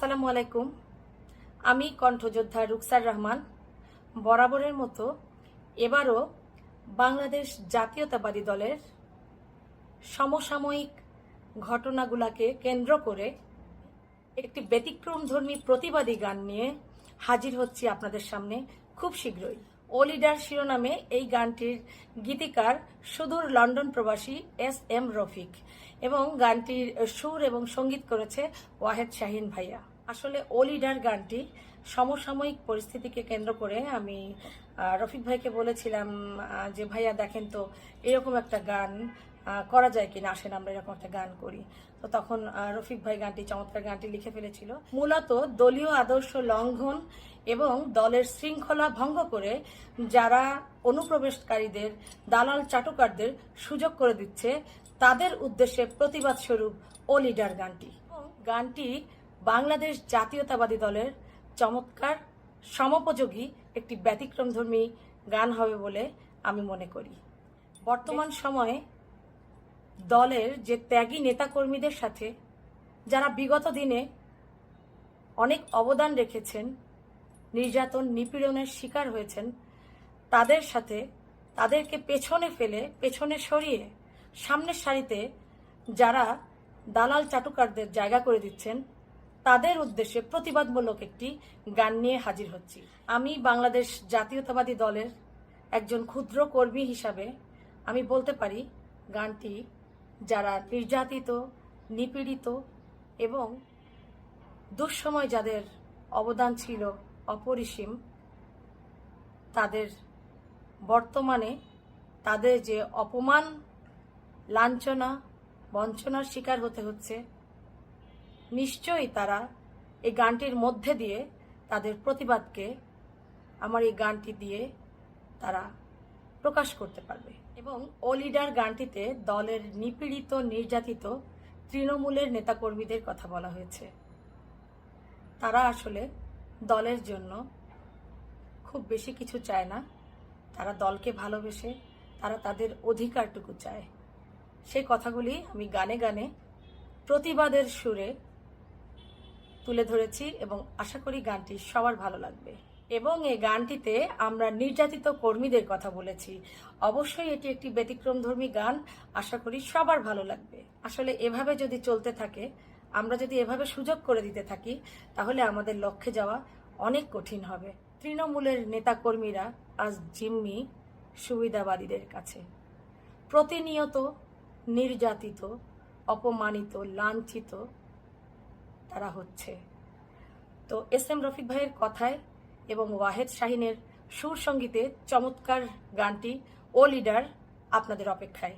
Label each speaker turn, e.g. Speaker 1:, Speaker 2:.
Speaker 1: আসসালামু আলাইকুম। আমি কণ্ঠযোদ্ধা রুকসার রহমান বরাবরের মতো এবারও বাংলাদেশ জাতীয়তাবাদী দলের সমসাময়িক ঘটনাগুলোকে কেন্দ্র করে একটি ব্যতিক্রমধর্মী প্রতিবাদী গান নিয়ে হাজির হচ্ছি আপনাদের সামনে খুব শীঘ্রই। ও লিডার শিরোনামে এই গানটির গীতিকার সুদূর লন্ডন প্রবাসী এস.এম. রফিক এবং গানটির সুর এবং সঙ্গীত করেছে ওয়াহেদ শাহিন ভাইয়া। আসলে ও লিডার গানটি সমসাময়িক পরিস্থিতিকে কেন্দ্র করে আমি রফিক ভাইকে বলেছিলাম যে ভাইয়া দেখেন তো এরকম একটা গান করা যায় কিনা, আসেন আমরা এরকম একটা গান করি। তো তখন রফিক ভাই চমৎকার গানটি লিখে ফেলেছিল। মূলত দলীয় আদর্শ লঙ্ঘন এবং দলের শৃঙ্খলা ভঙ্গ করে যারা অনুপ্রবেশকারীদের দালাল চাটুকারদের সুযোগ করে দিচ্ছে তাদের উদ্দেশ্যে প্রতিবাদ স্বরূপ ও লিডার গানটি। গানটি বাংলাদেশ জাতীয়তাবাদী দলের চমৎকার সমোপযোগী একটি ব্যতিক্রমধর্মী গান হবে বলে আমি মনে করি। বর্তমান সময়ে দলের যে ত্যাগী নেতাকর্মীদের সাথে যারা বিগত দিনে অনেক অবদান রেখেছেন, নির্যাতন নিপীড়নের শিকার হয়েছেন, তাদের সাথে তাদেরকে পেছনে ফেলে পেছনে সরিয়ে সামনের সারিতে যারা দালাল চাটুকারদের জায়গা করে দিচ্ছেন তাদের উদ্দেশ্যে প্রতিবাদমূলক একটি গান নিয়ে হাজির হচ্ছি। আমি বাংলাদেশ জাতীয়তাবাদী দলের একজন ক্ষুদ্র কর্মী হিসাবে আমি বলতে পারি গানটি যারা নির্যাতিত, নিপীড়িত এবং দুঃসময় যাদের অবদান ছিল অপরিসীম, তাদের বর্তমানে তাদের যে অপমান, লাঞ্ছনা, বঞ্চনার শিকার হতে হচ্ছে, নিশ্চয়ই তারা এই গানটির মধ্যে দিয়ে তাদের প্রতিবাদকে আমার এই গানটি দিয়ে তারা প্রকাশ করতে পারবে। এবং ও লিডার গানটিতে দলের নিপীড়িত, নির্যাতিত তৃণমূলের নেতাকর্মীদের কথা বলা হয়েছে। তারা আসলে দলের জন্য খুব বেশি কিছু চায় না, তারা দলকে ভালোবেসে তারা তাদের অধিকারটুকু চায়। সেই কথাগুলি আমি গানে গানে প্রতিবাদের সুরে তুলে ধরেছি এবং আশা করি গানটি সবার ভালো লাগবে। এবং এই গানটিতে আমরা নির্যাতিত কর্মীদের কথা বলেছি। অবশ্যই এটি একটি ব্যতিক্রমধর্মী গান, আশা করি সবার ভালো লাগবে। আসলে এভাবে যদি চলতে থাকে, আমরা যদি এভাবে সুযোগ করে দিতে থাকি, তাহলে আমাদের লক্ষ্যে যাওয়া অনেক কঠিন হবে। তৃণমূলের নেতাকর্মীরা আজ জিম্মি সুবিধাবাদীদের কাছে, প্রতিনিয়ত নির্যাতিত, অপমানিত, লাঞ্ছিত তারা হচ্ছে। তো এস.এম. রফিক ভাইয়ের কথায় এবং ওয়াহেদ শাহিনের সুর সঙ্গীতে চমৎকার গানটি ও লিডার আপনাদের অপেক্ষায়।